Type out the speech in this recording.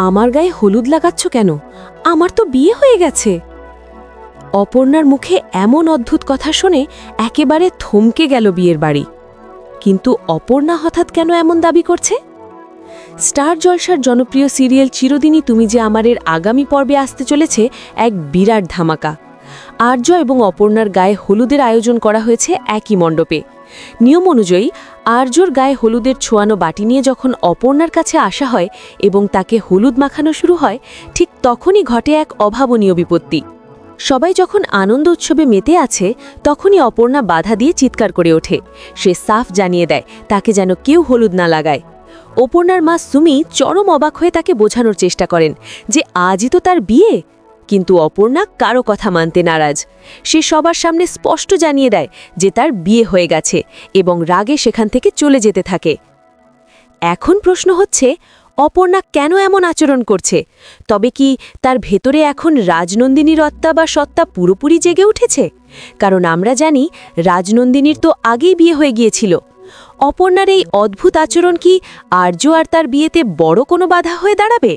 আমার গায়ে হলুদ লাগাচ্ছ কেন? আমার তো বিয়ে হয়ে গেছে। অপর্ণার মুখে এমন অদ্ভুত কথা শুনে একেবারে থমকে গেল বিয়ের বাড়ি। কিন্তু অপর্ণা হঠাৎ কেন এমন দাবি করছে? স্টার জলসার জনপ্রিয় সিরিয়াল চিরদিনই তুমি যে আমারের আগামী পর্বে আসতে চলেছে এক বিরাট ধামাকা। আর্য এবং অপর্ণার গায়ে হলুদের আয়োজন করা হয়েছে একই মণ্ডপে। নিয়ম অনুযায়ী আর্যর গায়ে হলুদের ছোঁয়ানো বাটি নিয়ে যখন অপর্ণার কাছে আসা হয় এবং তাকে হলুদ মাখানো শুরু হয়, ঠিক তখনই ঘটে এক অভাবনীয় বিপত্তি। সবাই যখন আনন্দ উৎসবে মেতে আছে, তখনই অপর্ণা বাধা দিয়ে চিৎকার করে ওঠে। সে সাফ জানিয়ে দেয় তাকে যেন কেউ হলুদ না লাগায়। অপর্ণার মা সুমি চরম অবাক হয়ে তাকে বোঝানোর চেষ্টা করেন যে আজই তো তার বিয়ে। কিন্তু অপর্ণা কারো কথা মানতে নারাজ। সে সবার সামনে স্পষ্ট জানিয়ে দেয় যে তার বিয়ে হয়ে গেছে এবং রাগে সেখান থেকে চলে যেতে থাকে। এখন প্রশ্ন হচ্ছে, অপর্ণা কেন এমন আচরণ করছে? তবে কি তার ভেতরে এখন রাজনন্দিনীর আত্মা বা সত্তা পুরোপুরি জেগে উঠেছে? কারণ আমরা জানি রাজনন্দিনীর তো আগেই বিয়ে হয়ে গিয়েছিল। অপর্ণার এই অদ্ভুত আচরণ কি আর্য আর তার বিয়েতে বড় কোনো বাধা হয়ে দাঁড়াবে?